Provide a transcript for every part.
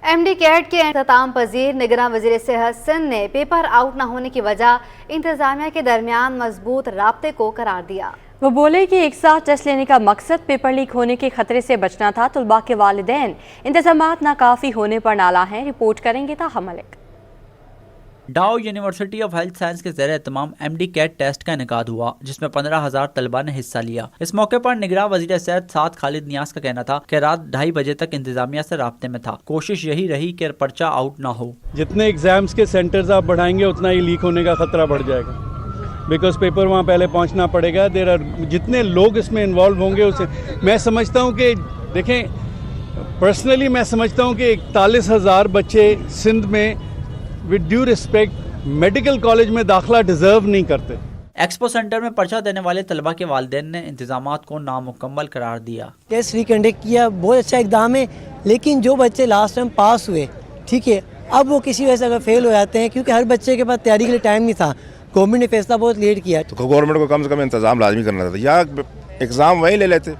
M D CAT کے اختتام پذیر نگراں وزیر صحت سندھ نے پیپر آؤٹ نہ ہونے کی وجہ انتظامیہ کے درمیان مضبوط رابطے کو قرار دیا۔ وہ بولے کہ ایک ساتھ ٹیسٹ لینے کا مقصد پیپر لیک ہونے کے خطرے سے بچنا تھا۔ طلباء کے والدین انتظامات ناکافی ہونے پر نالاں ہیں، رپورٹ کریں گے طاہا ملک۔ ڈاؤ یونیورسٹی آف ہیلتھ سائنس کے زیر اہتمام ایم ڈی کیٹ ٹیسٹ کا انعقاد ہوا، جس میں 15,000 طلباء نے حصہ لیا۔ اس موقع پر نگراں وزیر صحت سعد خالد نیاز کا کہنا تھا کہ رات 2:30 بجے تک انتظامیہ سے رابطے میں تھا۔ کوشش یہی رہی کہ پرچہ آؤٹ نہ ہو۔ جتنے ایگزامز کے سینٹرز آپ بڑھائیں گے اتنا ہی لیک ہونے کا خطرہ بڑھ جائے گا، بیکاز پیپر وہاں پہلے پہنچنا پڑے گا۔ جتنے لوگ اس میں انوالو ہوں گے اسے میں سمجھتا ہوں کہ دیکھیں، پرسنلی میں سمجھتا ہوں کہ 41,000 بچے سندھ میں with due respect medical college میں داخلہ ڈیزرو نہیں کرتے۔ ایکسپو سینٹر میں پرچہ دینے والے طلباء کے والدین نے انتظامات کو نامکمل قرار دیا۔ ٹیسٹ ریکنڈکٹ کیا، بہت اچھا اقدام ہے، لیکن جو بچے لاسٹ ٹائم پاس ہوئے، ٹھیک ہے، اب وہ کسی وجہ سے اگر فیل ہو جاتے ہیں، کیونکہ ہر بچے کے پاس تیاری کے لیے ٹائم نہیں تھا، گورنمنٹ نے فیصلہ بہت لیٹ کیا۔ تو گورنمنٹ کو کم سے کم انتظام لازمی کرنا تھا، یا ایگزام وہیں لے لیتے،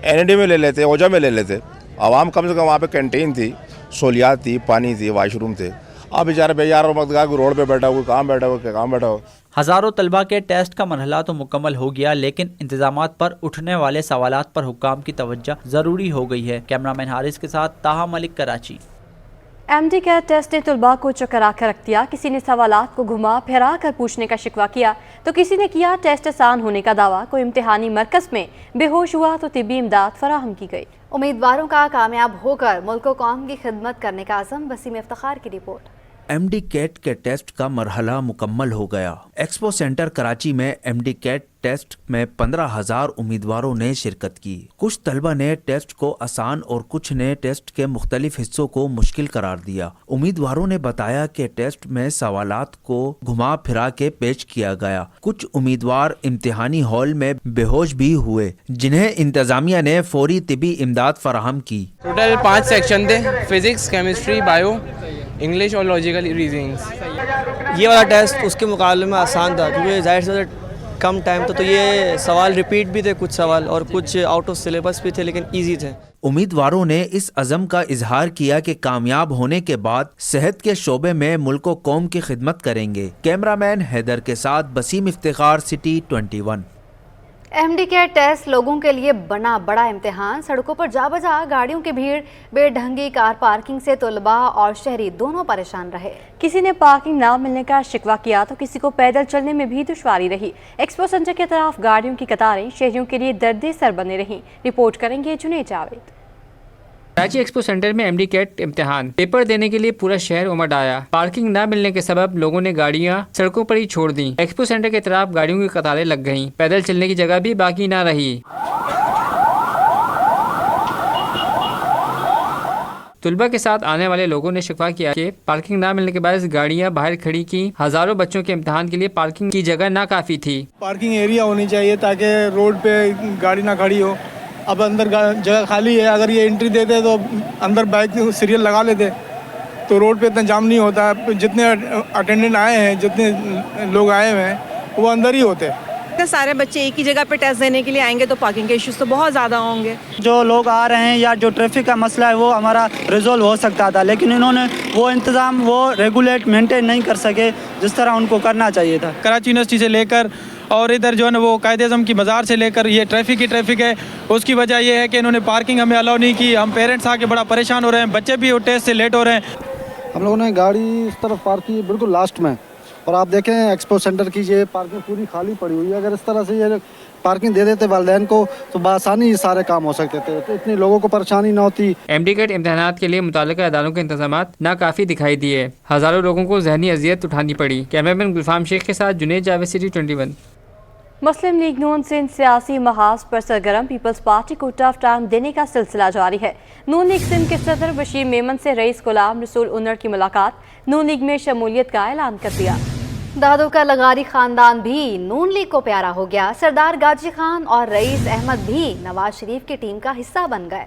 این ای ڈی میں لے لیتے، اوجا میں لے لیتے، عوام کم سے کم وہاں پہ کینٹین تھی، سہولیات تھی، پانی تھی، واش روم تھے۔ اب بیچارے بیار وقت کا کوئی روڈ پہ بیٹھا ہوا، کہاں بیٹھا ہوا، کہاں بیٹھا ہوا۔ ہزاروں طلباء کے ٹیسٹ کا مرحلہ تو مکمل ہو گیا، لیکن انتظامات پر اٹھنے والے سوالات پر حکام کی توجہ ضروری ہو گئی ہے۔ کیمرہ مین حارث کے ساتھ Taha Malik, Karachi. M D CAT test نے طلباء کو چکرا کر رکھ دیا۔ کسی نے سوالات کو گھما پھرا کر پوچھنے کا شکوہ کیا تو کسی نے کیا ٹیسٹ آسان ہونے کا دعویٰ۔ کوئی امتحانی مرکز میں بے ہوش ہوا تو طبی امداد فراہم کی گئی۔ امیدواروں کا کامیاب ہو کر ملک و قوم کی خدمت کرنے کا عزم۔ وسیم افتخار کی رپورٹ۔ ایم ڈی کیٹ کے ٹیسٹ کا مرحلہ مکمل ہو گیا۔ ایکسپو سینٹر کراچی میں ایم ڈی کیٹ ٹیسٹ میں 15,000 امیدواروں نے شرکت کی۔ کچھ طلبہ نے ٹیسٹ کو آسان اور کچھ نے ٹیسٹ کے مختلف حصوں کو مشکل قرار دیا۔ امیدواروں نے بتایا کہ ٹیسٹ میں سوالات کو گھما پھرا کے پیش کیا گیا۔ کچھ امیدوار امتحانی ہال میں بے ہوش بھی ہوئے، جنہیں انتظامیہ نے فوری طبی امداد فراہم کی۔ ٹوٹل 5 سیکشن تھے، فزکس، کیمسٹری، بایو، انگلش اور لاجیکل ریزننگس۔ یہ والا ٹیسٹ اس کے مقابلے میں آسان تھا، کیونکہ ظاہر سے کم ٹائم تھا، تو یہ سوال ریپیٹ بھی تھے، کچھ سوال اور کچھ آؤٹ آف سلیبس بھی تھے، لیکن ایزی تھے۔ امیدواروں نے اس عزم کا اظہار کیا کہ کامیاب ہونے کے بعد صحت کے شعبے میں ملک و قوم کی خدمت کریں گے۔ کیمرہ مین حیدر کے ساتھ Waseem Iftikhar, city 21۔ M D CAT test لوگوں کے لیے بنا بڑا امتحان۔ سڑکوں پر جا بجا گاڑیوں کی بھیڑ، بے ڈھنگی کار پارکنگ سے طلباء اور شہری دونوں پریشان رہے۔ کسی نے پارکنگ نہ ملنے کا شکوہ کیا تو کسی کو پیدل چلنے میں بھی دشواری رہی۔ ایکسپو سینٹر کی طرف گاڑیوں کی قطاریں شہریوں کے لیے درد سر بنے رہیں۔ رپورٹ کریں گے جنید جاوید۔ کراچی ایکسپو سینٹر میں ایم ڈی کیٹ امتحان پیپر دینے کے لیے پورا شہر امڈ آیا۔ پارکنگ نہ ملنے کے سبب لوگوں نے گاڑیاں سڑکوں پر ہی چھوڑ دیں۔ ایکسپو سینٹر کے طرف گاڑیوں کی قطاریں لگ گئیں، پیدل چلنے کی جگہ بھی باقی نہ رہی۔ طلباء کے ساتھ آنے والے لوگوں نے شکوہ کیا کہ پارکنگ نہ ملنے کے باعث گاڑیاں باہر کھڑی کی۔ ہزاروں بچوں کے امتحان کے لیے پارکنگ کی جگہ نہ کافی تھی۔ پارکنگ ایریا ہونی چاہیے تاکہ روڈ پہ گاڑی نہ کھڑی ہو۔ اب اندر جگہ خالی ہے، اگر یہ انٹری دیتے تو اندر بائک سیریل لگا لیتے تو روڈ پہ اتنا جام نہیں ہوتا۔ جتنے اٹینڈنٹ آئے ہیں، جتنے لوگ آئے ہوئے ہیں، وہ اندر ہی ہوتے۔ سارے بچے ایک ہی جگہ پہ ٹیسٹ دینے کے لیے آئیں گے تو پارکنگ کے ایشوز تو بہت زیادہ ہوں گے۔ جو لوگ آ رہے ہیں یا جو ٹریفک کا مسئلہ ہے وہ ہمارا ریزولو ہو سکتا تھا، لیکن انہوں نے وہ انتظام وہ ریگولیٹ مینٹین نہیں کر سکے جس طرح ان کو کرنا چاہیے تھا۔ کراچی یونیورسٹی سے لے کر اور ادھر جو ہے نا وہ قائد اعظم کی بازار سے لے کر یہ ٹریفک ہے۔ اس کی وجہ یہ ہے کہ انہوں نے پارکنگ ہمیں الاؤ نہیں کی۔ ہم پیرنٹس آ کے بڑا پریشان ہو رہے ہیں، بچے بھی ٹیسٹ سے لیٹ ہو رہے ہیں۔ ہم لوگوں نے گاڑی اس طرف پارک کی بالکل لاسٹ میں، اور آپ دیکھیں ایکسپو سینٹر کی یہ پارکنگ پوری خالی پڑی ہوئی ہے۔ اگر اس طرح سے یہ پارکنگ دے دیتے والدین کو تو بآسانی یہ سارے کام ہو سکتے تھے، تو اتنے لوگوں کو پریشانی نہ ہوتی۔ ایم ڈی کیٹ امتحانات کے لیے متعلقہ اداروں کے انتظامات ناکافی دکھائی دیے۔ ہزاروں لوگوں کو ذہنی اذیت اٹھانی پڑی۔ کیمرہ مین گلفام شیخ کے ساتھ جنید جاوید، سٹی 21۔ مسلم لیگ نون سندھ سیاسی محاذ پر سرگرم۔ پیپلز پارٹی کو ٹف ٹائم دینے کا سلسلہ جاری ہے۔ نون لیگ سندھ کے صدر بشیر میمن سے رئیس غلام رسول انر کی ملاقات۔ نون لیگ میں شمولیت کا اعلان کر دیا۔ دادو کا لغاری خاندان بھی نون لیگ کو پیارا ہو گیا۔ سردار گاجی خان اور رئیس احمد بھی نواز شریف کی ٹیم کا حصہ بن گئے۔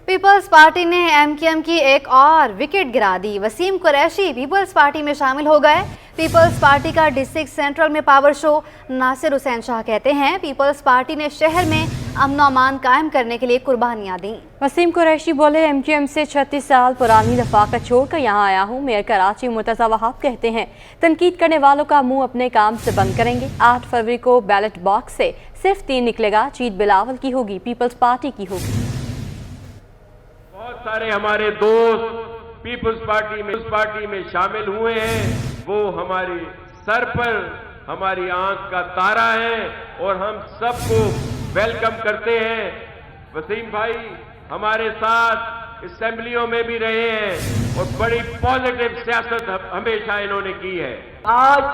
پیپلز پارٹی نے ایم کیو ایم کی ایک اور وکٹ گرا دی۔ وسیم قریشی پیپلز پارٹی میں شامل ہو گئے۔ پیپلز پارٹی کا ڈسٹرکٹ سینٹرل میں پاور شو۔ ناصر حسین شاہ کہتے ہیں پیپلز پارٹی نے شہر میں अमन अमान कायम करने के लिए कुर्बानियां दी। वसीम कुरैशी बोले, MQM से 36 साल पुरानी रफाकत छोड़कर यहाँ आया हूँ। मेयर कराची मुर्तज़ा वहाब कहते हैं, तनकीद करने वालों का मुंह अपने काम से बंद करेंगे। 8 फरवरी को बैलेट बॉक्स से सिर्फ 3 निकलेगा। जीत बिलावल की होगी, पीपल्स पार्टी की होगी। बहुत सारे हमारे दोस्त पीपल्स पार्टी में शामिल हुए हैं, वो हमारे सर पर हमारी आंख का तारा है और हम सबको वेलकम करते हैं। वसीम भाई हमारे साथ असेंबलियों में भी रहे हैं और बड़ी पॉजिटिव सियासत हमेशा इन्होंने की है। आज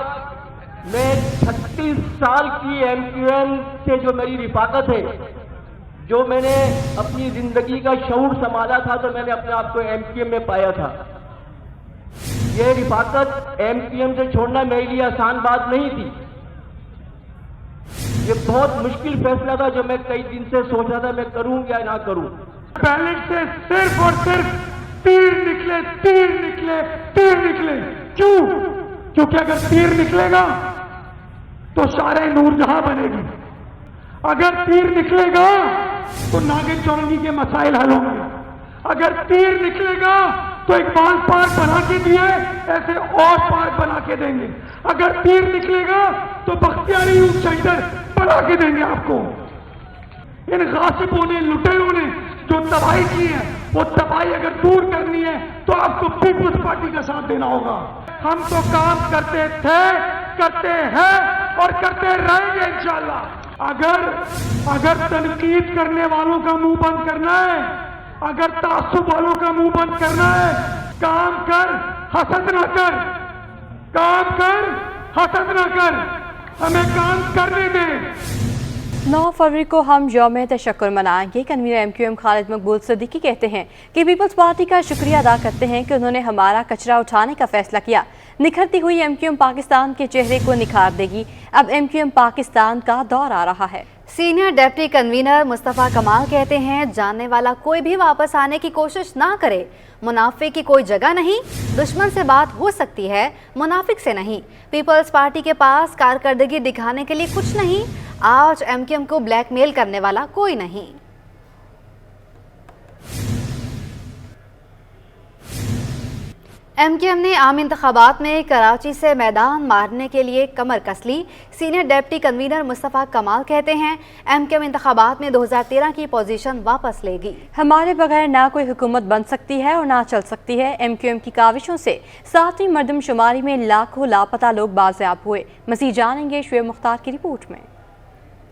मैं 36 साल की MQM से जो मेरी रिफाकत है, जो मैंने अपनी जिंदगी का शऊर संभाला था, तो मैंने अपने आप को MQM में पाया था। ये रिफाकत MQM से छोड़ना मेरे लिए आसान बात नहीं थी। ये बहुत मुश्किल फैसला था जो मैं कई दिन से सोच रहा था मैं करूं या ना करूं। बैलेट से सिर्फ और सिर्फ तीर निकले। क्यों? क्योंकि अगर तीर निकलेगा तो सारे नूरजहां बनेगी। अगर तीर निकलेगा तो नागिन चौरंगी के मसाइल हल होंगे। अगर तीर निकलेगा तो इकबाल पार्क बना के दिए, ऐसे और पार्क बना के देंगे। अगर तीर निकलेगा तो बख्तियारी यूथ सेंटर बना के देंगे आपको। इन गासिबों ने, लुटेरों ने जो तबाही की है, वो तबाही अगर दूर करनी है तो आपको पीपल्स पार्टी का साथ देना होगा। हम तो काम करते थे, करते हैं और करते रहेंगे इंशाअल्लाह। अगर तनकीद करने वालों का मुंह बंद करना है, अगर तासुब वालों का मुंह बंद करना है, काम कर हसद ना कर, हमें काम करने दे। 9 फरवरी को हम यौम तशक्कुर मनाएंगे। कन्वीनर MQM खालिद मकबूल सिद्दीकी कहते हैं कि पीपल्स पार्टी का शुक्रिया अदा करते हैं कि उन्होंने हमारा कचरा उठाने का फैसला किया। निखरती हुई MQM पाकिस्तान के चेहरे को निखार देगी। अब MQM पाकिस्तान का दौर आ रहा है। सीनियर डिप्टी कन्वीनर मुस्तफ़ा कमाल कहते हैं, जानने वाला कोई भी वापस आने की कोशिश ना करे। मुनाफिक की कोई जगह नहीं, दुश्मन से बात हो सकती है, मुनाफिक से नहीं। पीपल्स पार्टी के पास कारकर्दगी दिखाने के लिए कुछ नहीं। आज MQM को ब्लैकमेल करने वाला कोई नहीं। MQM ने आम इंतखाबात में कराची से मैदान मारने के लिए कमर कस ली। सीनियर डिप्टी कन्वीनर मुस्तफ़ा कमाल कहते हैं, MQM इंतखाबात में 2013 की पोजीशन वापस लेगी। हमारे बगैर ना कोई हुकूमत बन सकती है और ना चल सकती है। MQM की काविशों से 7वीं मर्दमशुमारी में लाखों लापता लोग बाजियाब हुए। मज़ीद जानेंगे शुएब मुख्तार की रिपोर्ट में।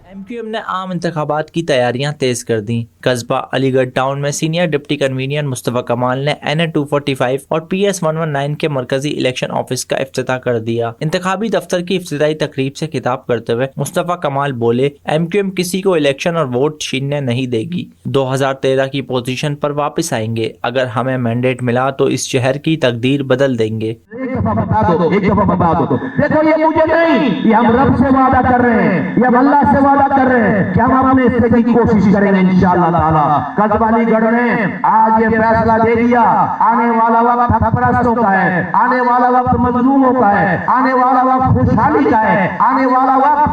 MQM ने आम इंतखाबात की तैयारियां तेज कर दी। कस्बा अलीगढ़ टाउन में सीनियर डिप्टी कन्वीनर मुस्तफ़ा कमाल ने NA 245 और PS 119 के मरकजी इलेक्शन ऑफिस का इफ्तिताह कर दिया। इंतखाबी दफ्तर की इफ्तिताई तकरीब से खिताब करते हुए मुस्तफ़ा कमाल बोले, MQM किसी को इलेक्शन और वोट छीनने नहीं देगी। 2013 की पोजीशन पर वापस आएंगे। अगर हमें मैंडेट मिला तो इस शहर की तकदीर बदल देंगे। एक दफा बता दो। देखो ये मुझे नहीं, ये हम रब से वादा कर रहे हैं, ये हम अल्लाह से वादा कर रहे हैं कि हम अपने हिस्से की कोशिश करेंगे इंशाअल्लाह ताला। कस्बा अलीगढ़ ने आज ये फैसला दे दिया, आने वाला वक्त हक परस्तों का है, आने वाला वक्त मजलूमों का है, आने वाला वक्त खुशहाली का है, आने वाला वक्त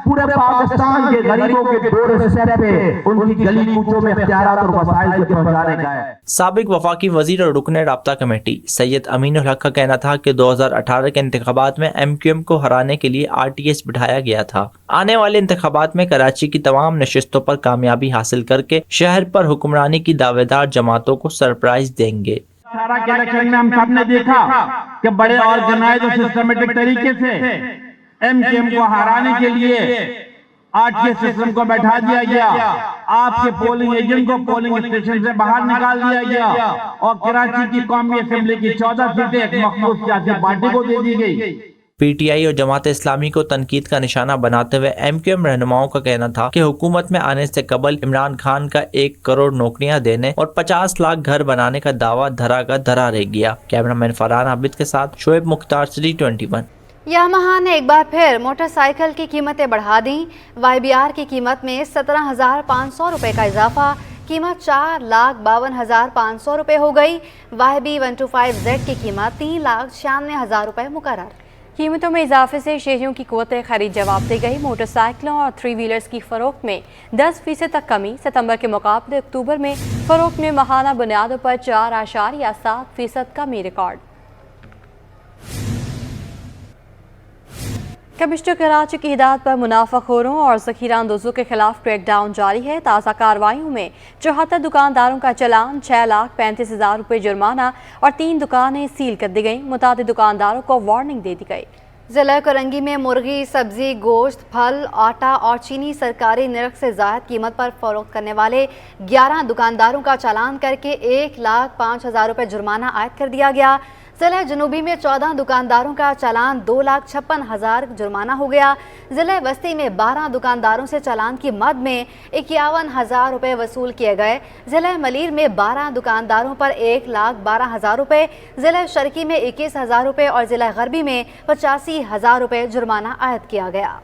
पूरे पाकिस्तान के गरीबों के डोरस्टेप पे उनकी गली कूचों में इख्तियारात और वसाइल तक पहुंचाने का है। साबिक वफाकी वजीर और रुकन राब्ता कमेटी सैयद अमीनुल हक का कहना था कि 2018 के इंतखाबात में MQM को हराने के लिए RTS बिठाया गया था। आने वाले इंतखाबात में कराची की तमाम नशिस्तों पर कामयाबी हासिल करके शहर पर हुक्मरानी की दावेदार जमातों को सरप्राइज देंगे। 18 के इलेक्शन में हम सब ने देखा कि बड़े ऑर्गेनाइज और सिस्टमेटिक तरीके से MQM को हराने के लिए RTS सिस्टम को बैठा दिया गया। आपके पोलिंग एजेंट को पोलिंग स्टेशन से बाहर निकाल दिया गया और कराची की कौमी असेंबली की 14 सीटें एक मखसूस सियासी पार्टी को दे दी गई। PTI और जमात इस्लामी को तनकीद का निशाना बनाते हुए MQM रहनुमाओं का कहना था कि हुकूमत में आने से कबल इमरान खान का 1 करोड़ नौकरियां देने और 50 लाख घर बनाने का दावा धरा का धरा रह गया। कैमरामैन फरहान आबिद के साथ शुएब मुख्तार, सिटी 21। यामाहा ने एक बार फिर मोटरसाइकिल की कीमतें बढ़ा दी। YBR की कीमत में 17,500 रुपये का इजाफा, कीमत 4,52,500 रुपये हो गई। YB 125Z की कीमत 3,96,000 रुपये मुकर्रर। कीमतों में इजाफे से शहरियों की कुव्वत खरीद जवाब दे गई। मोटरसाइकिलों और 3 व्हीलर्स की फरोख्त में 10% तक कमी। सितंबर के मुकाबले अक्टूबर में फरोख्त में माहाना बुनियादों पर 4.7% कमी रिकॉर्ड। कमिश्नर कराची की हिदायत पर मुनाफाखोरों और ज़ख़ीरा अंदोज़ों के खिलाफ क्रैकडाउन जारी है। ताज़ा कार्रवाइयों में 74 दुकानदारों का चालान, 6,35,000 रुपये जुर्माना और 3 दुकानें सील कर दी गईं। मुतादिद दुकानदारों को वार्निंग दे दी गई। ज़िला करंगी में मुर्गी, सब्जी, गोश्त, फल, आटा और चीनी सरकारी नर्ख से ज़ायद कीमत पर फरोख्त करने वाले 11 दुकानदारों का चालान करके 1,05,000 रुपये जुर्माना आयद कर दिया गया। ज़िला जनूबी में 14 दुकानदारों का चालान 2,56,000 जुर्माना हो गया। ज़िला वस्ती में 12 दुकानदारों से चालान की मद में 51,000 रुपये वसूल किए गए। ज़िला मलीर में 12 दुकानदारों पर 1,12,000 रुपये, ज़िला शर्की में 21,000 रुपये और ज़िला गरबी में 85,000 रुपये जुर्माना आयद किया गया।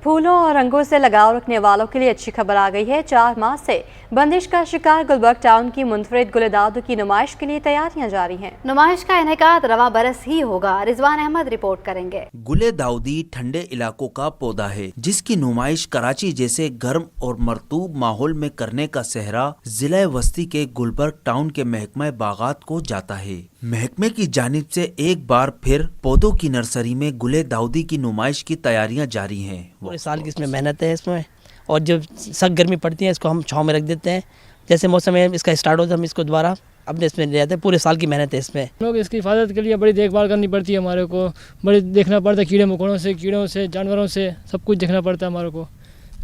फूलों और रंगों से लगाव रखने वालों के लिए अच्छी खबर आ गई है। 4 माह से बंदिश का शिकार गुलबर्ग टाउन की मुनफरिद गुलेदाउदी की नुमाइश के लिए तैयारियां जारी हैं। नुमाइश का इनेकाद रवा बरस ही होगा। रिजवान अहमद रिपोर्ट करेंगे। गुलेदाउदी ठंडे इलाकों का पौधा है जिसकी नुमाइश कराची जैसे गर्म और मरतूब माहौल में करने का सेहरा जिला वस्ती के गुलबर्ग टाउन के महकमा बागात को जाता है। महकमे की जानिब से एक बार फिर पौधों की नर्सरी में गुलेदाउदी की नुमाइश की तैयारियां जारी हैं। पूरे साल की इसमें मेहनत है इसमें, और जब सख्त गर्मी पड़ती है इसको हम छाँव में रख देते हैं। जैसे मौसम है इसका स्टार्ट होता है हम इसको दोबारा अपने इसमें ले जाते हैं। पूरे साल की मेहनत है इसमें। हम लोग इसकी हिफाजत के लिए बड़ी देखभाल करनी पड़ती है हमारे को, बड़ी देखना पड़ता है कीड़े मकोड़ों से, कीड़ों से, जानवरों से, सब कुछ देखना पड़ता है हमारे को।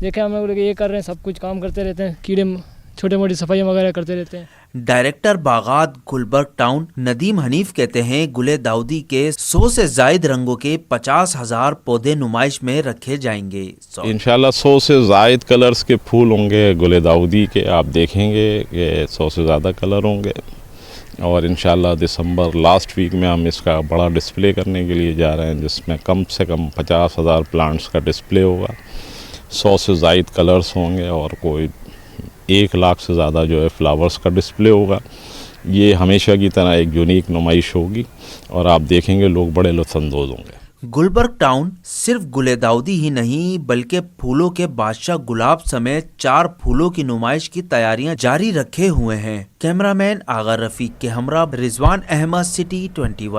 देखें हम लोग ये कर रहे हैं, सब कुछ काम करते रहते हैं, कीड़े छोटे मोटी सफाइयाँ वगैरह करते रहते हैं। डायरेक्टर बागात गुलबर्ग टाउन नदीम हनीफ कहते हैं गुलेदाउदी के 100 से जायद रंगों के 50,000 पौधे नुमाइश में रखे जाएंगे। इंशाल्लाह 100 से जायद कलर्स के फूल होंगे गुलेदाउदी के। आप देखेंगे कि 100 से ज़्यादा कलर होंगे और इंशाल्लाह दिसंबर लास्ट वीक में हम इसका बड़ा डिस्प्ले करने के लिए जा रहे हैं जिसमें कम से कम 50,000 प्लांट्स का डिस्प्ले होगा। 100 से जायद कलर्स होंगे और कोई 1 लाख से ज़्यादा जो है फ्लावर्स का डिस्प्ले होगा। ये हमेशा की तरह एक यूनिक नुमाइश होगी और आप देखेंगे लोग बड़े लुत्फ़अंदोज़ होंगे। गुलबर्ग टाउन सिर्फ गुलेदाउदी ही नहीं बल्कि फूलों के बादशाह गुलाब समेत 4 फूलों की नुमाइश की तैयारियां जारी रखे हुए हैं। कैमरामैन आगा रफीक के हमरा रिजवान अहमद, सिटी 21।